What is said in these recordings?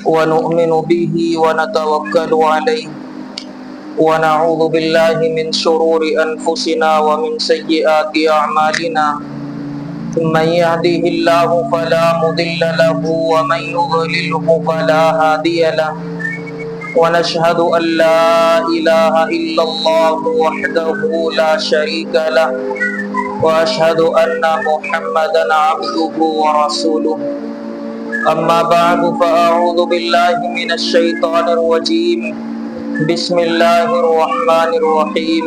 ونؤمن به ونتوكل عليه ونعوذ بالله من شرور أنفسنا ومن سيئات أعمالنا من يهده الله فلا مضل له ومن يضلله فلا هادي له ونشهد أن لا إله إلا الله وحده لا شريك له وأشهد أن محمدا عبده ورسوله أما بعد فأعوذ بالله من الشيطان الرجيم بسم الله الرحمن الرحيم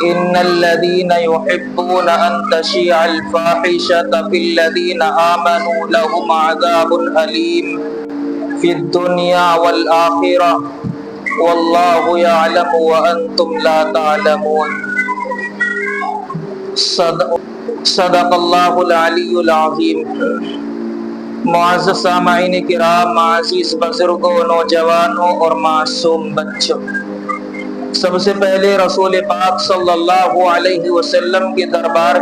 إن الذين يحبون أن تشيع الفاحشة في الذين آمنوا لهم عذاب أليم في الدنيا والآخرة والله يعلم وأنتم لا تعلمون صدق اللہ العلی العظیم۔ معزز سامعین کرام، معزز بزرگوں، نوجوانوں اور معصوم بچوں، سب سے پہلے رسول پاک صلی اللہ علیہ وسلم کے دربار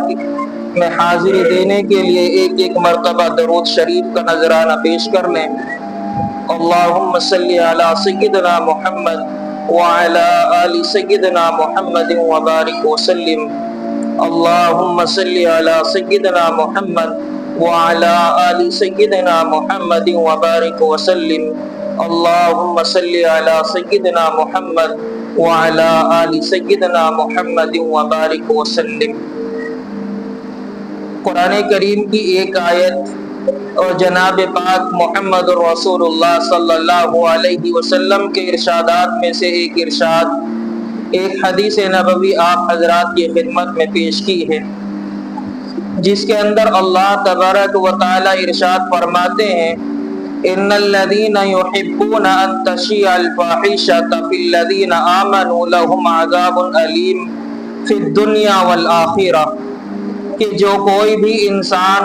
میں حاضری دینے کے لیے ایک ایک مرتبہ درود شریف کا نذرانہ پیش کر لیں۔ اللہم صلی علی سیدنا محمد وعلی آل سیدنا محمد وبارک وسلم۔ اللہم صلی علی سیدنا محمد وعلی آل سیدنا محمد وبارک وسلم۔ اللہم صلی علی سیدنا محمد وعلی آل سیدنا محمد وبارک وسلم۔ قرآن کریم کی ایک آیت اور جناب پاک محمد رسول اللہ صلی اللہ علیہ وسلم کے ارشادات میں سے ایک ارشاد، ایک حدیث نبوی آپ حضرات کی خدمت میں پیش کی ہے، جس کے اندر اللہ تبارک و تعالی ارشاد فرماتے ہیں ان الذین یحبون ان تشیع الفاحشۃ فی الذین آمنوا لهم عذاب علیم فی الدنیا والآخرہ، کہ جو کوئی بھی انسان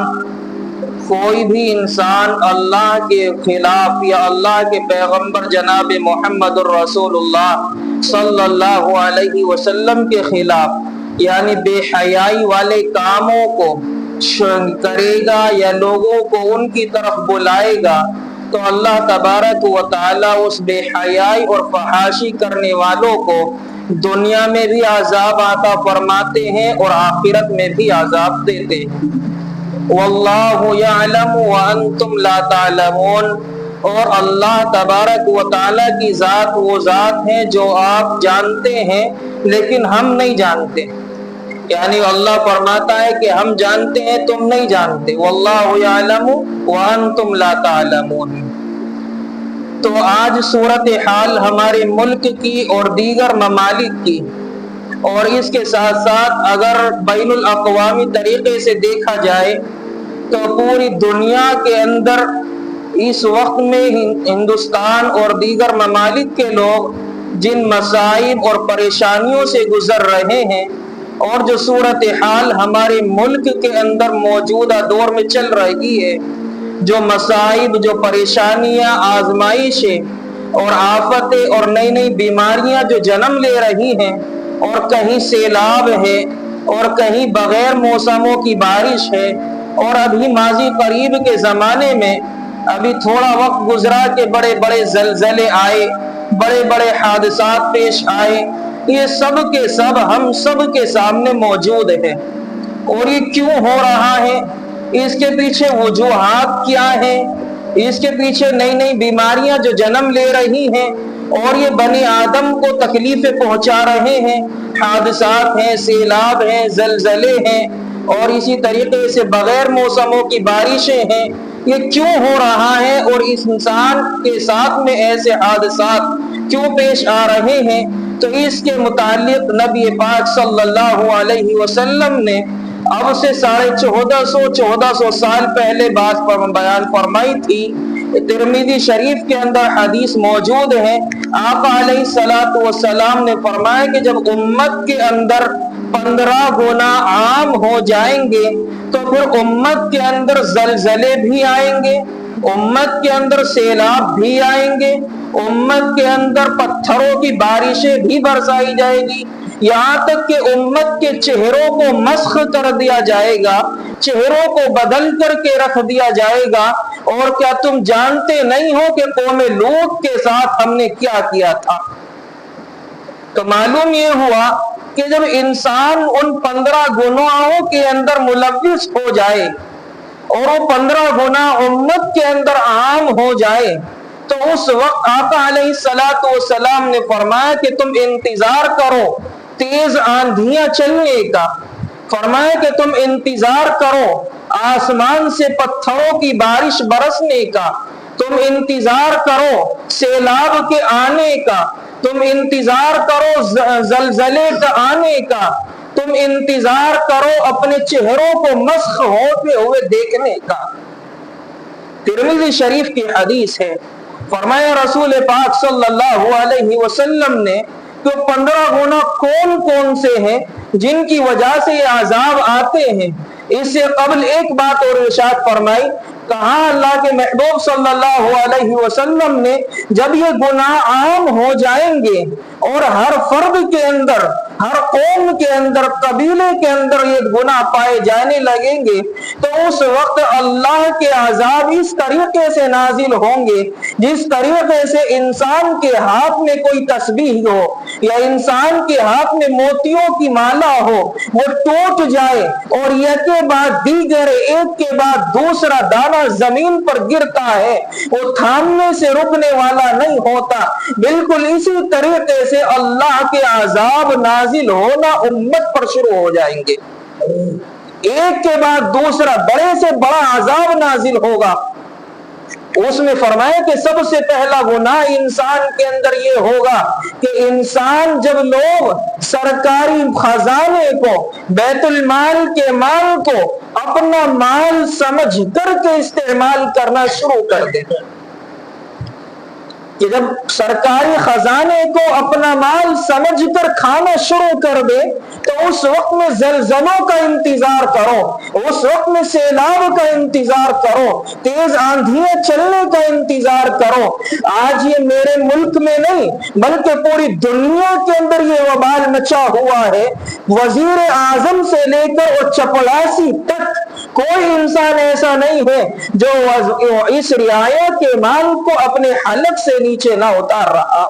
اللہ کے خلاف یا اللہ کے پیغمبر جناب محمد الرسول اللہ صلی اللہ علیہ وسلم کے خلاف یعنی بے حیائی والے کاموں کو کرے گا یا لوگوں کو ان کی طرف بلائے گا، تو اللہ تبارک و تعالی اس بے حیائی اور فحاشی کرنے والوں کو دنیا میں بھی عذاب عطا فرماتے ہیں اور آخرت میں بھی عذاب دیتے ہیں۔ واللہ یعلم وانتم لا تعلمون، اور اللہ تبارک و تعالی کی ذات وہ ذات ہے جو آپ جانتے ہیں لیکن ہم نہیں جانتے، یعنی اللہ فرماتا ہے کہ ہم جانتے ہیں تم نہیں جانتے۔ واللہ یعلم وانتم لا تعلمون۔ تو آج صورتحال ہمارے ملک کی اور دیگر ممالک کی، اور اس کے ساتھ ساتھ اگر بین الاقوامی طریقے سے دیکھا جائے تو پوری دنیا کے اندر اس وقت میں ہندوستان اور دیگر ممالک کے لوگ جن مصائب اور پریشانیوں سے گزر رہے ہیں، اور جو صورتحال ہمارے ملک کے اندر موجودہ دور میں چل رہی ہے، جو مصائب، جو پریشانیاں، آزمائشیں اور آفتیں اور نئی نئی بیماریاں جو جنم لے رہی ہیں، اور کہیں سیلاب ہے اور کہیں بغیر موسموں کی بارش ہے، اور ابھی ماضی قریب کے زمانے میں ابھی تھوڑا وقت گزرا کہ بڑے بڑے زلزلے آئے، بڑے بڑے حادثات پیش آئے، یہ سب کے سب ہم سب کے سامنے موجود ہے۔ اور یہ کیوں ہو رہا ہے؟ اس کے پیچھے وجوہات کیا ہیں؟ اس کے پیچھے نئی نئی بیماریاں جو جنم لے رہی ہیں اور یہ بنی آدم کو تکلیفیں پہنچا رہے ہیں، حادثات ہیں، سیلاب ہیں، زلزلے ہیں، اور اسی طریقے سے بغیر موسموں کی بارشیں ہیں، یہ کیوں ہو رہا ہے اور اس انسان کے ساتھ میں ایسے حادثات کیوں پیش آ رہے ہیں؟ تو اس کے متعلق نبی پاک صلی اللہ علیہ وسلم نے اب سے 1450 سال پہلے بات بیان فرمائی تھی۔ ترمذی شریف کے اندر حدیث موجود ہے، آقا علیہ السلام نے فرمایا کہ جب امت کے اندر 15 گنا عام ہو جائیں گے تو پھر امت کے اندر زلزلے بھی آئیں گے، امت کے اندر سیلاب بھی آئیں گے، امت کے اندر پتھروں کی بارشیں بھی برسائی جائے گی، یہاں تک کہ امت کے چہروں کو مسخ کر دیا جائے گا، چہروں کو بدل کر کے رکھ دیا جائے گا، اور کیا تم جانتے نہیں ہو کہ قوم لوط کے ساتھ ہم نے کیا کیا تھا؟ تو معلوم یہ ہوا کہ جب انسان ان 15 گناہوں کے اندر ملوث ہو جائے اور وہ 15 گناہ امت کے اندر عام ہو جائے تو اس وقت آقا علیہ السلام نے فرمایا کہ تم انتظار کرو تیز آندھیاں چلنے کا، فرمایا کہ تم انتظار کرو آسمان سے پتھروں کی بارش برسنے کا، تم انتظار کرو سیلاب کے آنے کا، تم انتظار کرو زلزلے کا آنے کا، تم انتظار کرو اپنے چہروں کو مسخ ہوتے ہوئے دیکھنے کا۔ ترمذی شریف کی حدیث ہے، فرمایا رسول پاک صلی اللہ علیہ وسلم نے کہ 15 گناہ کون کون سے ہیں جن کی وجہ سے یہ عذاب آتے ہیں؟ اس سے قبل ایک بات اور ارشاد فرمائی، کہاں اللہ کے محبوب صلی اللہ علیہ وسلم نے جب یہ گناہ عام ہو جائیں گے اور ہر فرد کے اندر، ہر قوم کے اندر، قبیلے کے اندر یہ گناہ پائے جانے لگیں گے تو اس وقت اللہ کے عذاب اس طریقے سے نازل ہوں گے جس طریقے سے انسان کے ہاتھ میں کوئی تسبیح ہو یا انسان کے ہاتھ میں موتیوں کی مالا ہو، وہ ٹوٹ جائے اور ایک کے بعد دیگر، ایک کے بعد دوسرا دانہ زمین پر گرتا ہے، وہ تھامنے سے رکنے والا نہیں ہوتا۔ بالکل اسی طریقے سے اللہ کے عذاب نازل ہونا امت پر شروع ہو جائیں گے، ایک کے بعد دوسرا بڑے سے بڑا عذاب نازل ہوگا۔ اس میں فرمایا کہ سب سے پہلا گناہ انسان کے اندر یہ ہوگا کہ انسان جب لوگ سرکاری خزانے کو، بیت المال کے مال کو اپنا مال سمجھ کر کے استعمال کرنا شروع کر دے، کہ جب سرکاری خزانے کو اپنا مال سمجھ کر کھانا شروع کر دے تو اس وقت میں زلزلوں کا انتظار کرو، اس وقت میں سیلاب کا انتظار کرو، تیز آندھیاں چلنے کا انتظار کرو۔ آج یہ میرے ملک میں نہیں بلکہ پوری دنیا کے اندر یہ وبال مچا ہوا ہے، وزیر اعظم سے لے کر اور چپڑاسی تک کوئی انسان ایسا نہیں ہے جو اس رعایا کے مال کو اپنے حلق سے نیچے نہ اتار رہا۔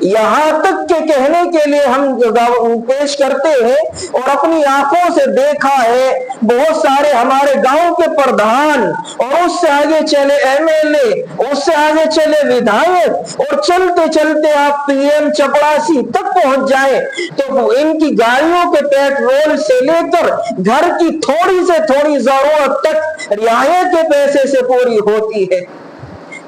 یہاں تک کہ کہنے کے لیے ہم پیش کرتے ہیں اور اپنی آنکھوں سے دیکھا ہے، بہت سارے ہمارے گاؤں کے پردھان اور اس سے آگے چلے ایم ایل اے، اس سے آگے چلے ودھایک اور چلتے چلتے آپ پی ایم چپڑاسی تک پہنچ جائیں تو ان کی گاڑیوں کے پیٹرول سے لے کر گھر کی تھوڑی سے تھوڑی ضرورت تک رعایا کے پیسے سے پوری ہوتی ہے۔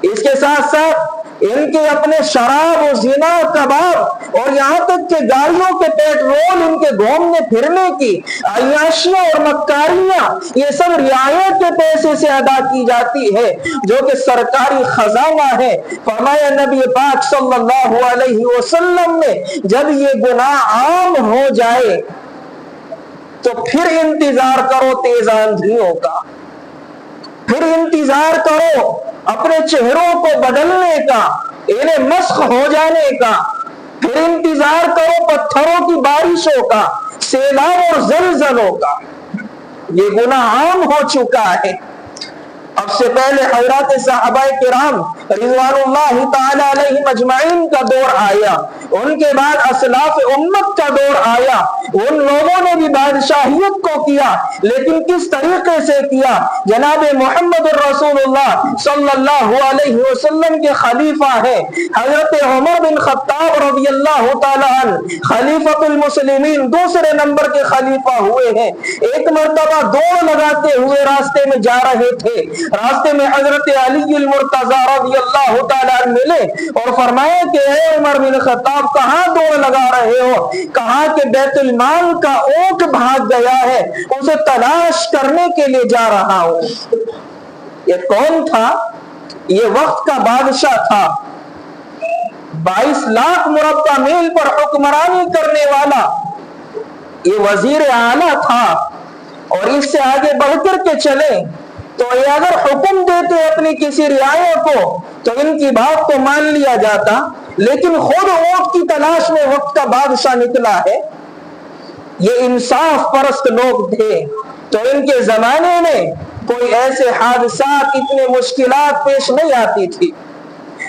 اس کے ساتھ ساتھ ان کے اپنے شراب و زنا کباب اور یہاں تک کہ گاڑیوں کے پیٹرول، ان کے گھومنے پھرنے کی عیاشیاں اور مکاریاں، یہ سب رعایت کے پیسے سے ادا کی جاتی ہے جو کہ سرکاری خزانہ ہے۔ فرمایا نبی پاک صلی اللہ علیہ وسلم نے جب یہ گناہ عام ہو جائے تو پھر انتظار کرو تیز آندھیوں کا، پھر انتظار کرو اپنے چہروں کو بدلنے کا، انہیں مسخ ہو جانے کا، پھر انتظار کرو پتھروں کی بارشوں کا، سیلاب اور زلزلوں کا۔ یہ گناہ عام ہو چکا ہے۔ اب سے پہلے حضرات صحابہ کرام رضوان اللہ تعالی علیہم اجمعین کا دور آیا، ان کے بعد اسلاف امت کا دور آیا، ان لوگوں نے بھی بادشاہیت کو کیا لیکن کس طریقے سے کیا؟ جناب محمد الرسول اللہ صلی اللہ علیہ وسلم کے خلیفہ ہے حضرت عمر بن خطاب رضی اللہ تعالی عنہ، خلیفۃ المسلمین، دوسرے نمبر کے خلیفہ ہوئے ہیں۔ ایک مرتبہ دوڑ لگاتے ہوئے راستے میں جا رہے تھے، راستے میں حضرت علی المرتضی رضی اللہ تعالیٰ عنہ ملے اور فرمایا کہ اے عمر بن خطاب کہاں دوڑ لگا رہے ہو؟ کہا کہ بیت المال کا اونٹ بھاگ گیا ہے، اسے تلاش کرنے کے لیے جا رہا ہوں۔ یہ کون تھا؟ یہ وقت کا بادشاہ تھا، 22 لاکھ مربع میل پر حکمرانی کرنے والا یہ وزیر اعلیٰ تھا۔ اور اس سے آگے بڑھ کر کے چلے تو یہ اگر حکم دیتے اپنی کسی رعایا کو تو ان کی بات کو مان لیا جاتا، لیکن خود اونٹ کی تلاش میں وقت کا بادشاہ نکلا ہے۔ یہ انصاف پرست لوگ تھے تو ان کے زمانے میں کوئی ایسے حادثات، اتنے مشکلات پیش نہیں آتی تھی۔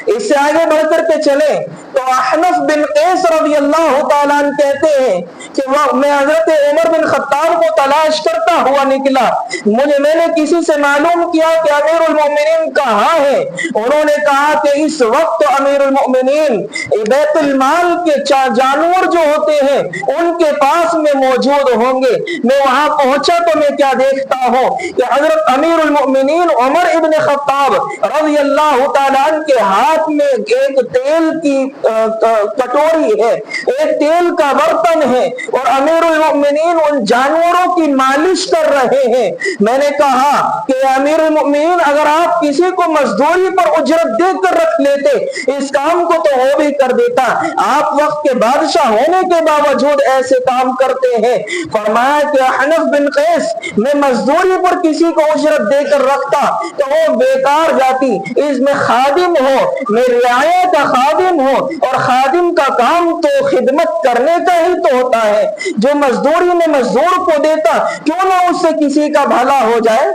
اس سے آگے بڑھ کر کے چلیں تو احنف بن قیس رضی اللہ تعالیٰ عنہ کہتے ہیں کہ میں حضرت عمر بن خطاب کو تلاش کرتا ہوا نکلا، میں نے کسی سے معلوم کیا کہ امیر المؤمنین کہاں ہے؟ انہوں نے کہا کہ اس وقت امیر المؤمنین بیت المال کے جانور جو ہوتے ہیں ان کے پاس میں موجود ہوں گے۔ میں وہاں پہنچا تو میں کیا دیکھتا ہوں کہ حضرت امیر المؤمنین عمر ابن خطاب رضی اللہ تعالیٰ عنہ کے ہاتھ میں ایک تیل کی کٹوری ہے، ایک تیل کا برتن ہے، اور امیر المؤمنین ان جانوروں کی مالش کر رہے ہیں۔ میں نے کہا کہ امیر المؤمنین اگر آپ کسی کو مزدوری پر اجرت دے کر رکھ لیتے اس کام کو تو وہ بھی کر دیتا، آپ وقت کے بادشاہ ہونے کے باوجود ایسے کام کرتے ہیں۔ فرمایا کہ احنف بن قیس میں مزدوری پر کسی کو اجرت دے کر رکھتا تو وہ بیکار جاتی، اس میں خادم ہو، میں رعایا کا خادم ہوں، اور خادم کا کام تو خدمت کرنے کا ہی تو ہوتا ہے۔ جو مزدوری میں مزدور کو دیتا کیوں نہ اس سے کسی کا بھلا ہو جائے؟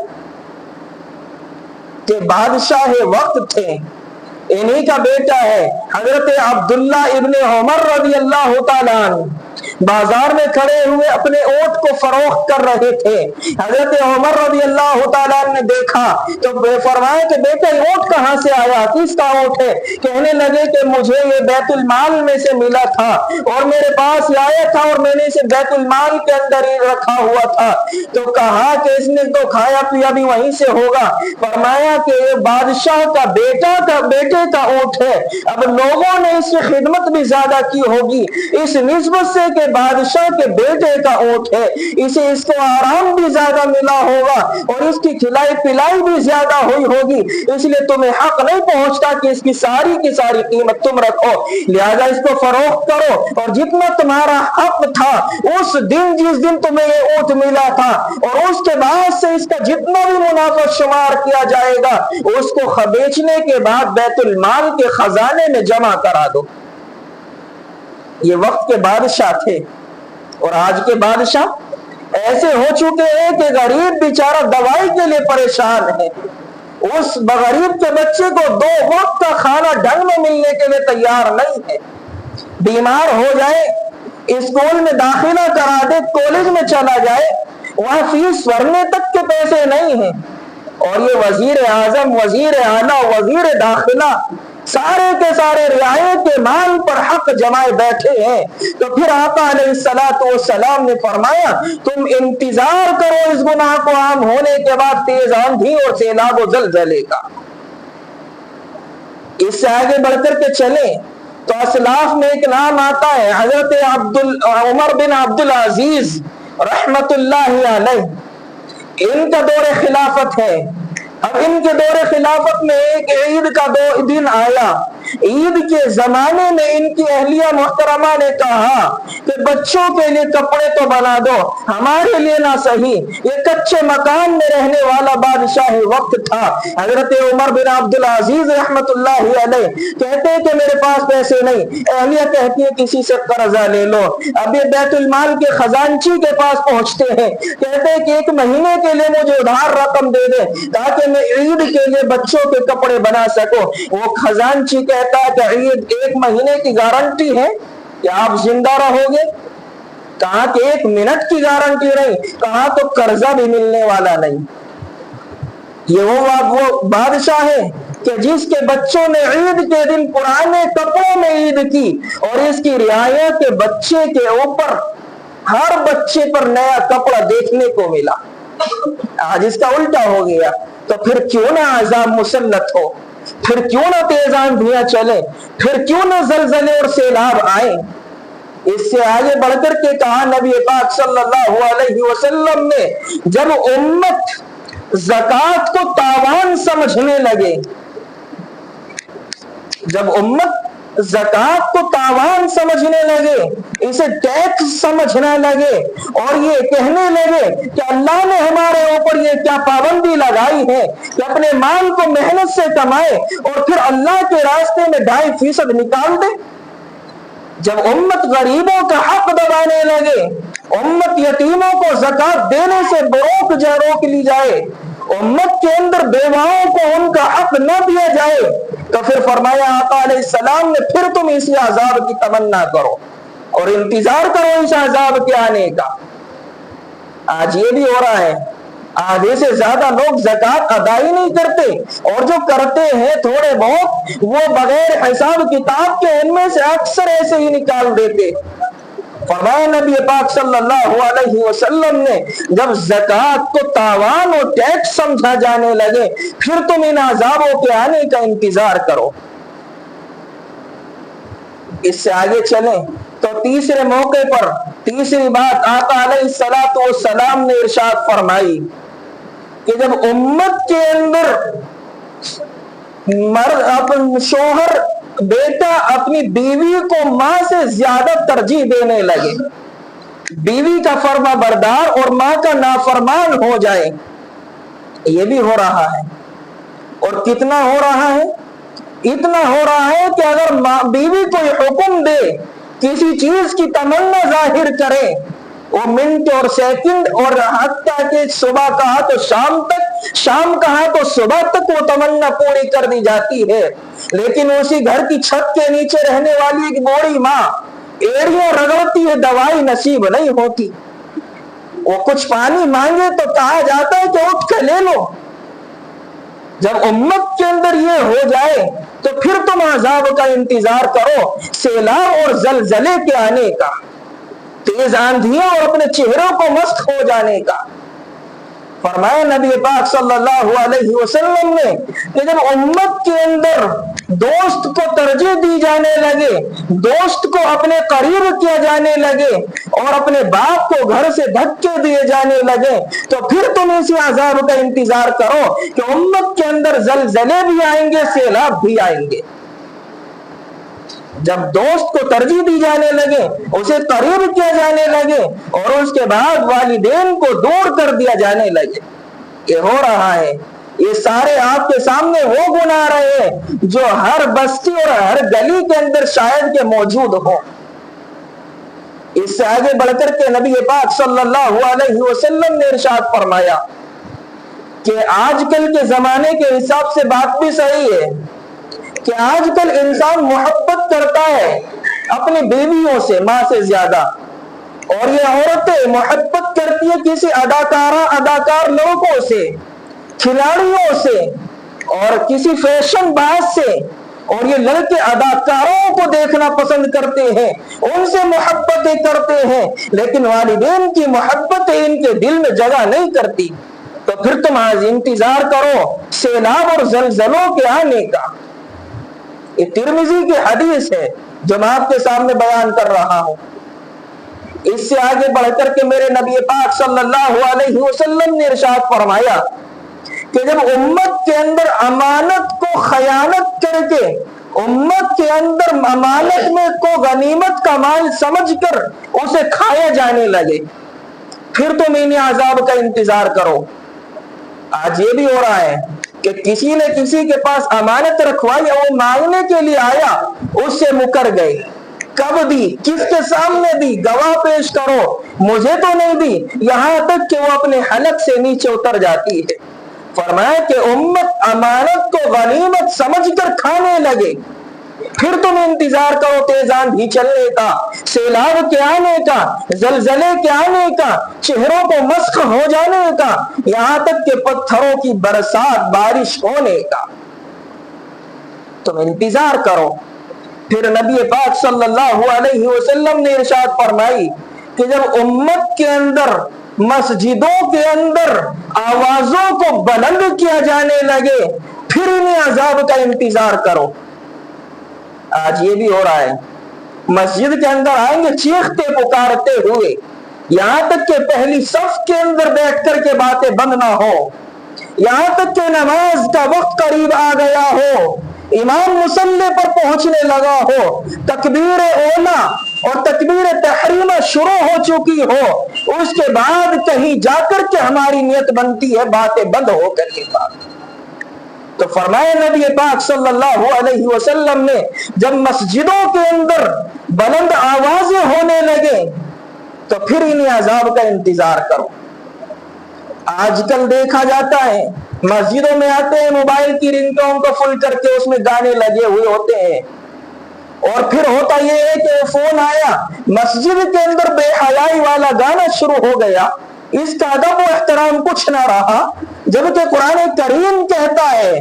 کہ بادشاہ وقت تھے، انہی کا بیٹا ہے حضرت عبداللہ ابن عمر رضی اللہ تعالیٰ عنہ، بازار میں کھڑے ہوئے اپنے اونٹ کو فروخت کر رہے تھے۔ حضرت عمر رضی اللہ تعالیٰ عنہ نے دیکھا تو فرمایا کہ بیٹا یہ اونٹ کہاں سے آیا، کس کا اونٹ ہے؟ کہنے لگے کہ مجھے یہ بیت المال میں سے ملا تھا اور میرے پاس یہ آیا تھا اور میں نے اسے بیت المال کے اندر ہی رکھا ہوا تھا۔ تو کہا کہ اس نے تو کھایا پیا بھی وہیں سے ہوگا۔ فرمایا کہ یہ بادشاہ کا بیٹے کا اونٹ ہے، اب لوگوں نے اس کی خدمت بھی زیادہ کی ہوگی اس نسبت سے کہ بادشاہ کے بیٹے کا اونٹ ہے، اسے اس کو آرام بھی زیادہ ملا ہوگا اور اس کی کھلائی پلائی بھی زیادہ ہوئی ہوگی، اس لیے تمہیں حق نہیں پہنچتا کہ اس کی ساری قیمت تم رکھو، لہذا اس کو فروخت کرو، اور جتنا تمہارا حق تھا اس دن جس دن تمہیں یہ اونٹ ملا تھا اور اس کے بعد سے اس کا جتنا بھی منافع شمار کیا جائے گا اس کو بیچنے کے بعد بیت المال کے خزانے میں جمع کرا دو۔ یہ وقت کے بادشاہ تھے، اور آج کے بادشاہ ایسے ہو چکے ہیں کہ غریب بیچارہ دوائی کے لیے پریشان ہے، اس غریب کے بچے کو 2 وقت کا کھانا ڈھنگ میں ملنے کے لیے تیار نہیں ہے، بیمار ہو جائے اسکول میں داخلہ کرا دے، کالج میں چلا جائے وہاں فیس بھرنے تک کے پیسے نہیں ہیں، اور یہ وزیر اعظم، وزیر اعلیٰ، وزیر داخلہ سارے کے سارے رعایت کے مال پر حق جمائے بیٹھے ہیں۔ تو پھر آقا علیہ السلام نے فرمایا تم انتظار کرو اس گناہ کو عام ہونے کے بعد تیز آندھی اور سیلاب و زلزلے کا۔ اس سے آگے بڑھ کر کے چلیں تو اسلاف میں ایک نام آتا ہے حضرت عمر بن عبدالعزیز رحمت اللہ علیہ، ان کا دور خلافت ہے۔ اب ان کے دور خلافت میں ایک عید کا دن آیا، عید کے زمانے میں ان کی اہلیہ محترمہ نے کہا کہ بچوں کے لیے کپڑے تو بنا دو، ہمارے لیے نہ صحیح، یہ کچے مکان میں رہنے والا بادشاہ وقت تھا۔ حضرت عمر بن عبدالعزیز رحمت اللہ علیہ کہتے ہیں کہ میرے پاس پیسے نہیں، اہلیہ کہتی ہے کسی سے قرضہ لے لو۔ اب یہ بیت المال کے خزانچی کے پاس پہنچتے ہیں، کہتے ہیں کہ 1 مہینے کے لیے مجھے ادھار رقم دے دے تاکہ میں عید کے لیے بچوں کے کپڑے بنا سکوں۔ وہ خزانچی کہتا ہے کہ عید 1 مہینے کی گارنٹی ہے کہ آپ زندہ رہو گے؟ کہا کہ 1 منٹ کی گارنٹی نہیں، کہا تو قرضہ بھی ملنے والا نہیں۔ یہ وہ بادشاہ ہے کہ جس کے بچوں نے عید کے دن پرانے کپڑوں میں عید کی، اور اس کی رعایت کے بچے کے اوپر ہر بچے پر نیا کپڑا دیکھنے کو ملا۔ آج اس کا الٹا ہو گیا، تو پھر کیوں نہ عذاب مسلط ہو، پھر کیوں نہ تیز آندھیاں چلے، پھر کیوں نہ زلزلے اور سیلاب آئیں۔ اس سے آگے بڑھ کر کے کہا نبی پاک صلی اللہ علیہ وسلم نے جب امت زکوٰۃ کو تاوان سمجھنے لگے، جب امت زکوٰۃ کو تاوان سمجھنے لگے، اسے ٹیکس سمجھنے لگے اور یہ کہنے لگے کہ اللہ نے ہمارے اوپر یہ کیا پابندی لگائی ہے کہ اپنے مال کو محنت سے کمائے اور پھر اللہ کے راستے میں 2.5% نکال دے، جب امت غریبوں کا حق دبانے لگے، امت یتیموں کو زکوٰۃ دینے سے روک لی جائے، امت کے اندر بیواؤں کو ان کا حق نہ دیا جائے تو پھر فرمایا آقا علیہ السلام نے پھر تم اسی عذاب کی تمنا کرو اور انتظار کرو اس عذاب کے آنے کا۔ آج یہ بھی ہو رہا ہے، آدھے سے زیادہ لوگ زکوٰۃ ادا ہی نہیں کرتے، اور جو کرتے ہیں تھوڑے بہت وہ بغیر حساب کتاب کے ان میں سے اکثر ایسے ہی نکال دیتے۔ فرمایا نبی پاک صلی اللہ علیہ وسلم نے جب زکوٰۃ کو تاوان اور ٹیکس سمجھا جانے لگے پھر تم ان عذابوں کے آنے کا انتظار کرو۔ اس سے آگے چلیں تو تیسرے موقع پر تیسری بات آقا علیہ السلام نے ارشاد فرمائی کہ جب امت کے اندر شوہر بیٹا اپنی بیوی کو ماں سے زیادہ ترجیح دینے لگے، بیوی کا فرما بردار اور ماں کا نافرمان ہو جائے، یہ بھی ہو رہا ہے۔ اور کتنا ہو رہا ہے؟ اتنا ہو رہا ہے کہ اگر بیوی کوئی حکم دے، کسی چیز کی تمنا ظاہر کرے، وہ منٹ اور سیکنڈ اور حتیٰ کہ صبح کہا تو شام تک، شام کہا تو صبح تک وہ تمنا پوری کر دی جاتی ہے، لیکن اسی گھر کی چھت کے نیچے رہنے والی ایک بوڑھی ماں ایڑیاں رگڑتی ہے، دوائی نصیب نہیں ہوتی۔ وہ کچھ پانی مانگے تو کہا جاتا ہے کہ اٹھ کے لے لو۔ جب امت کے اندر یہ ہو جائے تو پھر تم عذاب کا انتظار کرو، سیلاب اور زلزلے کے آنے کا، تیز آندھیاں اور اپنے چہروں کو مسخ ہو جانے کا۔ فرمایا نبی پاک صلی اللہ علیہ وسلم نے کہ جب امت کے اندر دوست کو ترجیح دی جانے لگے، دوست کو اپنے قریب کیا جانے لگے اور اپنے باپ کو گھر سے دھکے دیے جانے لگے تو پھر تم اسی عذاب کا انتظار کرو کہ امت کے اندر زلزلے بھی آئیں گے، سیلاب بھی آئیں گے۔ جب دوست کو ترجیح دی جانے لگے، اسے قریب کیا جانے لگے اور اس کے بعد والدین کو دور کر دیا جانے لگے، یہ ہو رہا ہے۔ یہ سارے آپ کے سامنے وہ گناہ رہے ہیں جو ہر بستی اور ہر گلی کے اندر شاید کے موجود ہو۔ اس سے آگے بڑھ کر کے نبی پاک صلی اللہ علیہ وسلم نے ارشاد فرمایا کہ آج کل کے زمانے کے حساب سے بات بھی صحیح ہے کہ آج کل انسان محبت کرتا ہے اپنی بیویوں سے ماں سے زیادہ، اور یہ عورتیں محبت کرتی ہے کسی اداکار لوگوں سے، کھلاڑیوں سے اور کسی فیشن باز سے، اور یہ لڑکے اداکاروں کو دیکھنا پسند کرتے ہیں، ان سے محبتیں کرتے ہیں، لیکن والدین کی محبتیں ان کے دل میں جگہ نہیں کرتی۔ تو پھر تم آج انتظار کرو سیلاب اور زلزلوں کے آنے کا۔ یہ ترمذی کی حدیث ہے جو میں آپ کے سامنے بیان کر رہا ہوں۔ اس سے آگے بڑھ کر کے میرے نبی پاک صلی اللہ علیہ وسلم نے ارشاد فرمایا کہ جب امت کے اندر امانت کو خیانت کر کے، امت کے اندر امانت میں کو غنیمت کا مال سمجھ کر اسے کھایا جانے لگے پھر تم انہیں عذاب کا انتظار کرو۔ آج یہ بھی ہو رہا ہے کہ کسی نے کسی کے پاس امانت رکھوائی، وہ مانگنے کے لیے آیا، اس سے مکر گئے، کب دی، کس کے سامنے دی، گواہ پیش کرو، مجھے تو نہیں دی، یہاں تک کہ وہ اپنے حلق سے نیچے اتر جاتی ہے۔ فرمایا کہ امت امانت کو غنیمت سمجھ کر کھانے لگے، پھر تم انتظار کرو تیز آندھی چلنے کا، سیلاب کے آنے کا، زلزلے کے آنے کا، چہروں کو مسخ ہو جانے کا، یہاں تک کہ پتھروں کی برسات بارش ہونے کا۔ تم انتظار کرو۔ پھر نبی پاک صلی اللہ علیہ وسلم نے ارشاد فرمائی کہ جب امت کے اندر، مسجدوں کے اندر آوازوں کو بلند کیا جانے لگے پھر انہیں عذاب کا انتظار کرو۔ آج یہ بھی ہو رہا ہے، مسجد کے اندر آئیں گے چیختے پکارتے ہوئے، یہاں تک کہ پہلی صف کے اندر بیٹھ کر کے باتیں بند نہ ہو، یہاں تک کہ نماز کا وقت قریب آ گیا ہو، امام مصلی پر پہنچنے لگا ہو، تکبیر اولا اور تکبیر تحریمہ شروع ہو چکی ہو، اس کے بعد کہیں جا کر کے ہماری نیت بنتی ہے باتیں بند ہو کر کے بات۔ تو فرمایا نبی پاک صلی اللہ علیہ وسلم نے جب مسجدوں کے اندر بلند آوازیں ہونے لگے تو پھر انہیں عذاب کا انتظار کرو۔ آج کل دیکھا جاتا ہے مسجدوں میں آتے ہیں موبائل کی رنگٹون کو فل کر کے اس میں گانے لگے ہوئے ہوتے ہیں، اور پھر ہوتا یہ ہے کہ فون آیا، مسجد کے اندر بے حیائی والا گانا شروع ہو گیا، اس کا ادب و احترام کچھ نہ رہا، جبکہ قرآن کریم کہتا ہے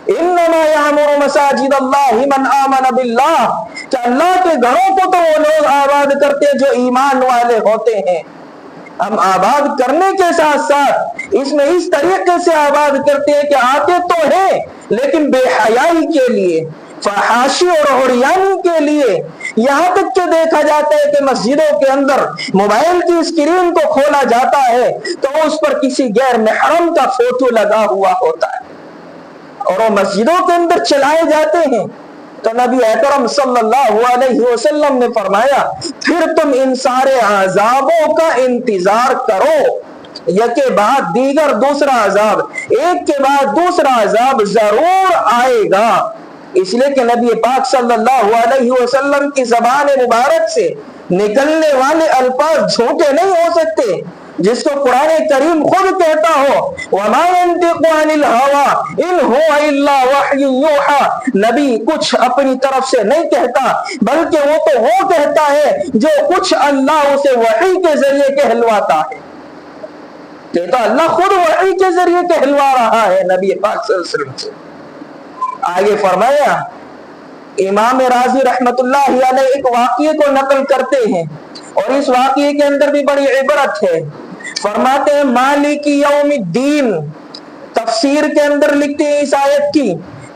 انما یعمر مساجد اللہ من آمن باللہ، کہ اللہ کے گھروں کو تو وہ لوگ آباد کرتے جو ایمان والے ہوتے ہیں۔ ہم آباد کرنے کے ساتھ ساتھ اس میں اس طریقے سے آباد کرتے ہیں کہ آتے تو ہیں لیکن بے حیائی کے لیے، فحاشی اور عریانی کے لیے، یہاں تک کہ دیکھا جاتا ہے کہ مسجدوں کے اندر موبائل کی اسکرین کو کھولا جاتا ہے تو اس پر کسی غیر محرم کا فوٹو لگا ہوا ہوتا ہے اور وہ مسجدوں کے اندر چلائے جاتے ہیں۔ تو نبی اکرم صلی اللہ علیہ وسلم نے فرمایا پھر تم ان سارے عذابوں کا انتظار کرو، یکے بعد دیگر دوسرا عذاب، ایک کے بعد دوسرا عذاب ضرور آئے گا، اس لیے کہ نبی پاک صلی اللہ علیہ وسلم کی زبان مبارک سے نکلنے والے الفاظ جھوٹے نہیں ہو سکتے، جس کو قرآن کریم خود کہتا ہو وَمَا يَنْطِقُ عَنِ الْهَوَىٰ إِنْ هُوَ إِلَّا وَحْيٌ يُوحَىٰ، نبی کچھ اپنی طرف سے نہیں کہتا بلکہ وہ تو وہ کہتا ہے جو کچھ اللہ اسے وحی کے ذریعے کہلواتا ہے، کہتا اللہ خود وحی کے ذریعے کہلوا رہا ہے نبی پاک صلی اللہ علیہ وسلم سے۔ آگے فرمایا امام رازی رحمت اللہ علیہ ایک واقعے کو نقل کرتے ہیں اور اس واقعے کے اندر بھی بڑی عبرت ہے۔ فرماتے ہیں مالک یوم الدین، تفسیر کے اندر لکھتے ہیں اس آیت کی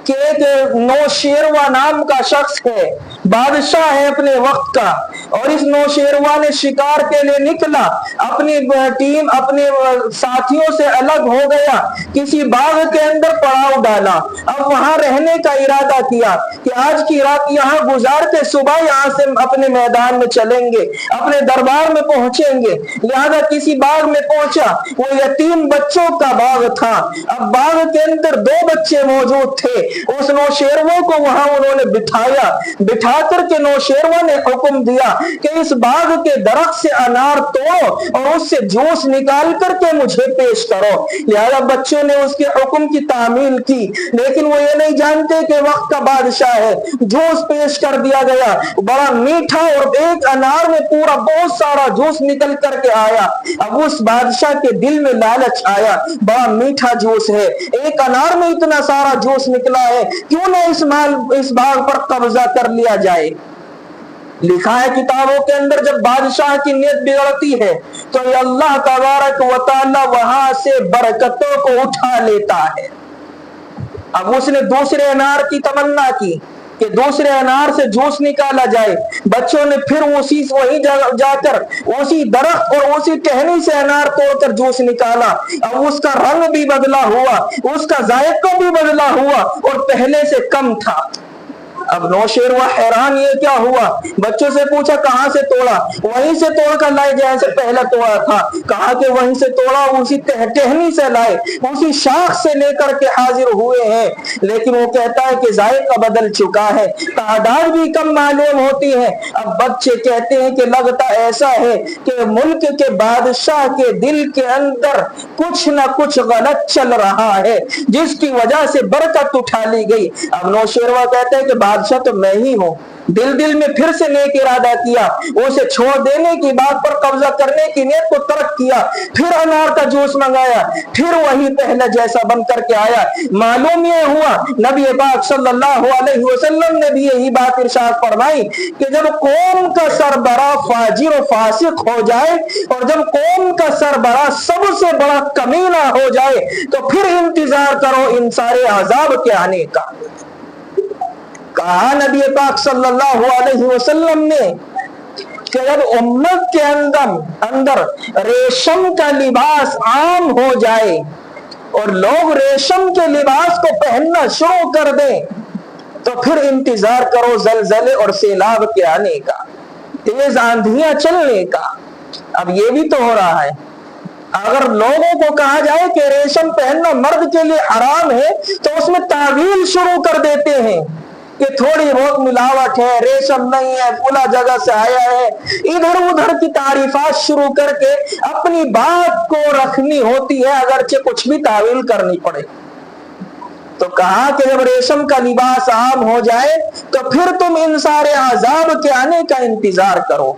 کہ ایک نوشیروہ نام کا شخص ہے، بادشاہ ہے اپنے وقت کا، اور اس نوشیروہ نے شکار کے لیے نکلا، اپنی ٹیم اپنے ساتھیوں سے الگ ہو گیا، کسی باغ کے اندر پڑاؤ ڈالا، اب وہاں رہنے کا ارادہ کیا کہ آج کی رات یہاں گزار کے صبح یہاں سے اپنے میدان میں چلیں گے، اپنے دربار میں پہنچیں گے، لہذا کسی باغ میں پہنچا، وہ یتیم بچوں کا باغ تھا، اب باغ کے اندر 2 بچے موجود تھے، اس نوشیروہ کو وہاں انہوں نے بٹھایا، بٹھا کر کے نوشیروہ نے حکم دیا کہ اس باغ کے درخت سے انار توڑو اور اس سے جوس نکال کر کے مجھے پیش کرو، لہذا بچوں نے اس کے حکم کی تعمیل کی، لیکن وہ یہ نہیں جانتے کہ وقت کا بادشاہ ہے، جوس پیش کر دیا گیا، بڑا میٹھا، اور ایک انار میں پورا بہت سارا جوس نکل کر کے آیا، اب اس بادشاہ کے دل میں لالچ آیا، بڑا میٹھا جوس ہے، ایک انار میں اتنا سارا جوس نکلا ہے، کیوں نہ اس باغ پر قبضہ کر لیا جائے۔ لکھا ہے کتابوں کے اندر جب بادشاہ کی نیت بگڑتی ہے تو اللہ تبارک و تعالی وہاں سے برکتوں کو اٹھا لیتا ہے۔ اب اس نے دوسرے انار کی تمنا کی کہ دوسرے انار سے جوس نکالا جائے، بچوں نے پھر وہی جا کر اسی درخت اور اسی ٹہنی سے انار توڑ کر جوس نکالا، اب اس کا رنگ بھی بدلا ہوا، اس کا ذائقہ بھی بدلا ہوا اور پہلے سے کم تھا۔ اب نوشیروہ حیران، یہ کیا ہوا؟ بچوں سے پوچھا کہاں سے توڑا؟ وہیں سے توڑ کر لائے جیسے پہلا توڑا تھا، کہا کہ وہیں سے توڑا، اسی ٹہنی سے لائے، اسی شاخ سے لے کر کے حاضر ہوئے ہیں، لیکن وہ کہتا ہے کہ ذائقہ بدل چکا ہے، تعداد بھی کم معلوم ہوتی ہے۔ اب بچے کہتے ہیں کہ لگتا ایسا ہے کہ ملک کے بادشاہ کے دل کے اندر کچھ نہ کچھ غلط چل رہا ہے جس کی وجہ سے برکت اٹھا لی گئی۔ اب نوشیروہ کہتے ہیں کہ بادشاہ تو میں ہی ہوں، دل میں پھر سے نیک ارادہ کیا، اسے چھوڑ دینے کی بات پر قبضہ کرنے کی نیت کو ترک کیا، پھر انار کا جوس منگایا، پھر وہی پہلے جیسا بن کر کے آیا۔ معلوم یہ ہوا نبی پاک صلی اللہ علیہ وسلم نے بھی یہی بات ارشاد فرمائی کہ جب قوم کا سربراہ فاجر و فاسق ہو جائے اور جب قوم کا سربراہ سب سے بڑا کمینہ ہو جائے تو پھر انتظار کرو ان سارے عذاب کے آنے کا۔ کہا نبی پاک صلی اللہ علیہ وسلم نے کہ جب امت کے اندر ریشم کا لباس عام ہو جائے اور لوگ ریشم کے لباس کو پہننا شروع کر دیں تو پھر انتظار کرو زلزلے اور سیلاب کے آنے کا، تیز آندھیاں چلنے کا۔ اب یہ بھی تو ہو رہا ہے، اگر لوگوں کو کہا جائے کہ ریشم پہننا مرد کے لیے حرام ہے تو اس میں تعویل شروع کر دیتے ہیں کہ تھوڑی بہت ملاوٹ ہے، ریشم نہیں ہے، پھلا جگہ سے آیا ہے، ادھر ادھر کی تعریفات شروع کر کے اپنی بات کو رکھنی ہوتی ہے، اگرچہ کچھ بھی تعویل کرنی پڑے۔ تو کہا کہ جب ریشم کا لباس عام ہو جائے تو پھر تم ان سارے عذاب کے آنے کا انتظار کرو۔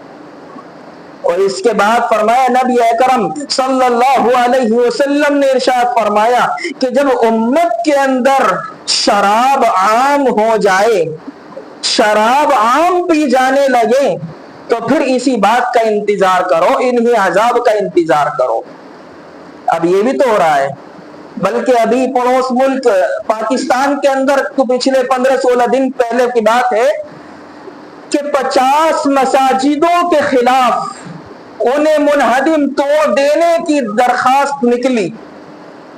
اور اس کے بعد فرمایا، نبی اکرم صلی اللہ علیہ وسلم نے ارشاد فرمایا کہ جب امت کے اندر شراب عام ہو جائے، شراب عام پی جانے لگے، تو پھر اسی بات کا انتظار کرو، انہی عذاب کا انتظار کرو۔ اب یہ بھی تو ہو رہا ہے، بلکہ ابھی پڑوس ملک پاکستان کے اندر پچھلے 15-16 دن پہلے کی بات ہے کہ 50 مساجدوں کے خلاف انہیں منہدم توڑ دینے کی درخواست نکلی،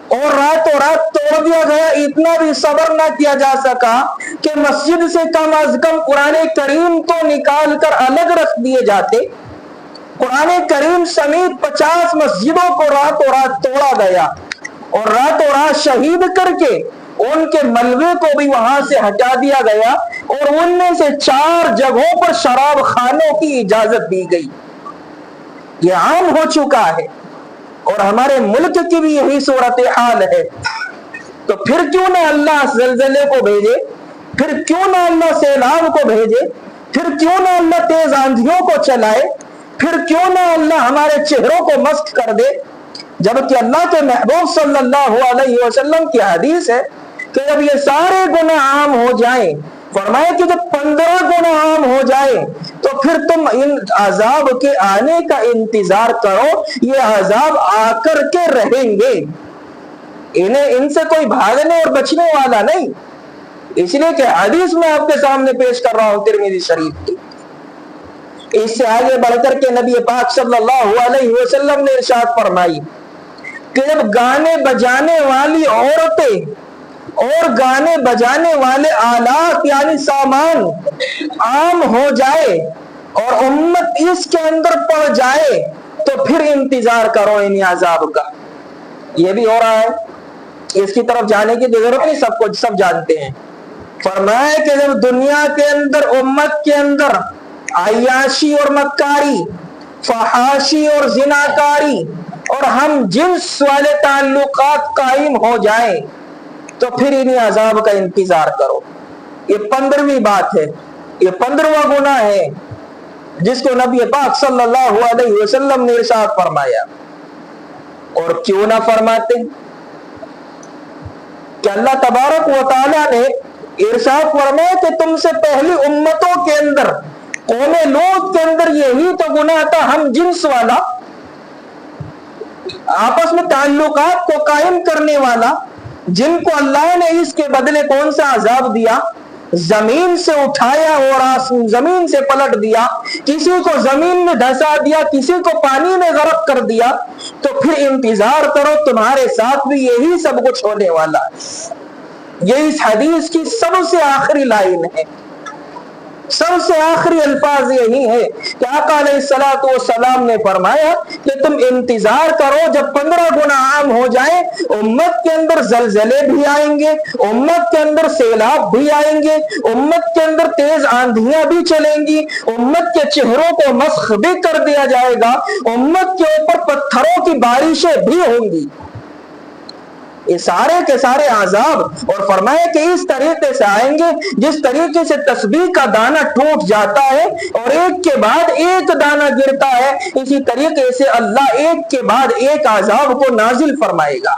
اور راتوں رات توڑ دیا گیا۔ اتنا بھی صبر نہ کیا جا سکا کہ مسجد سے کم از کم قرآن کریم تو نکال کر الگ رکھ دیے جاتے۔ قرآن کریم سمیت 50 مسجدوں کو راتوں رات توڑا گیا، اور راتوں رات شہید کر کے ان کے ملبے کو بھی وہاں سے ہٹا دیا گیا، اور ان میں سے 4 جگہوں پر شراب خانوں کی اجازت دی گئی۔ یہ عام ہو چکا ہے، اور ہمارے ملک کی بھی یہی صورتحال ہے۔ تو پھر کیوں نہ اللہ زلزلے کو بھیجے، پھر کیوں نہ اللہ سیلاب کو بھیجے، پھر کیوں نہ اللہ تیز آندھیوں کو چلائے، پھر کیوں نہ اللہ ہمارے چہروں کو مسخ کر دے، جبکہ اللہ کے محبوب صلی اللہ علیہ وسلم کی حدیث ہے کہ جب یہ سارے گناہ عام ہو جائیں، فرمایا کہ جب 15 گناہ عام ہو جائے تو پھر تم ان عذاب کے آنے کا انتظار کرو، یہ عذاب آ کر کے رہیں گے، ان سے کوئی بھاگنے اور بچنے والا نہیں۔ اس لیے کہ حدیث میں آپ کے سامنے پیش کر رہا ہوں ترمذی شریف کی۔ اس سے آگے بڑھ کر کے نبی پاک صلی اللہ علیہ وسلم نے ارشاد فرمائی کہ جب گانے بجانے والی عورتیں اور گانے بجانے والے آلات یعنی سامان عام ہو جائے اور امت اس کے اندر پڑ جائے تو پھر انتظار کرو ان عذاب کا۔ یہ بھی ہو رہا ہے، اس کی طرف جانے کی ضرورت نہیں، سب کو سب جانتے ہیں۔ فرمایا کہ جب دنیا کے اندر امت کے اندر عیاشی اور مکاری، فحاشی اور زناکاری اور ہم جنس والے تعلقات قائم ہو جائیں تو پھر انہیں عذاب کا انتظار کرو۔ یہ 15ویں بات ہے، یہ 15واں گناہ ہے جس کو نبی پاک صلی اللہ علیہ وسلم نے ارشاد فرمایا۔ اور کیوں نہ فرماتے کہ اللہ تبارک و تعالیٰ نے ارشاد فرمایا کہ تم سے پہلی امتوں کے اندر، قوم لوط کے اندر یہی تو گناہ تھا، ہم جنس والا، آپس میں تعلقات کو قائم کرنے والا، جن کو اللہ نے اس کے بدلے کون سا عذاب دیا؟ زمین سے اٹھایا اور زمین سے پلٹ دیا، کسی کو زمین میں دھسا دیا، کسی کو پانی میں غرق کر دیا۔ تو پھر انتظار کرو، تمہارے ساتھ بھی یہی سب کچھ ہونے والا ہے۔ یہ اس حدیث کی سب سے آخری لائن ہے، سب سے آخری الفاظ یہی ہے کہ آقا علیہ الصلوۃ والسلام نے فرمایا کہ تم انتظار کرو، جب 15 گناہ عام ہو جائیں، امت کے اندر زلزلے بھی آئیں گے، امت کے اندر سیلاب بھی آئیں گے، امت کے اندر تیز آندھیاں بھی چلیں گی، امت کے چہروں کو مسخ بھی کر دیا جائے گا، امت کے اوپر پتھروں کی بارشیں بھی ہوں گی۔ یہ سارے کے سارے عذاب، اور فرمایا کہ اس طریقے سے آئیں گے جس طریقے سے تسبیح کا دانہ ٹوٹ جاتا ہے اور ایک کے بعد ایک دانہ گرتا ہے، اسی طریقے سے اللہ ایک کے بعد ایک عذاب کو نازل فرمائے گا۔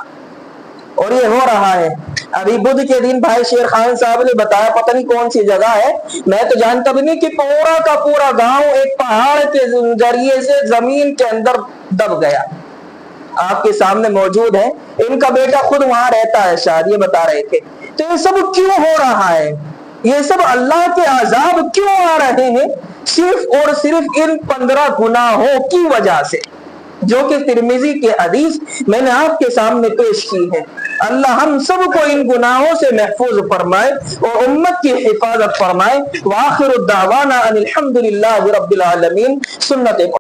اور یہ ہو رہا ہے۔ ابھی بدھ کے دن بھائی شیر خان صاحب نے بتایا، پتہ نہیں کون سی جگہ ہے، میں تو جانتا بھی نہیں، کہ پورا کا پورا گاؤں ایک پہاڑ کے ذریعے سے زمین کے اندر دب گیا۔ آپ کے سامنے موجود ہے، ان کا بیٹا خود وہاں رہتا ہے شاید، یہ بتا رہے تھے۔ تو یہ سب کیوں ہو رہا ہے؟ یہ سب اللہ کے عذاب کیوں آ رہے ہیں؟ صرف اور صرف ان 15 گناہوں کی وجہ سے، جو کہ ترمذی کی حدیث میں نے آپ کے سامنے پیش کی ہے۔ اللہ ہم سب کو ان گناہوں سے محفوظ فرمائے اور امت کی حفاظت فرمائے۔ وآخر الدعوانا ان الحمد للہ رب العالمین۔ سنت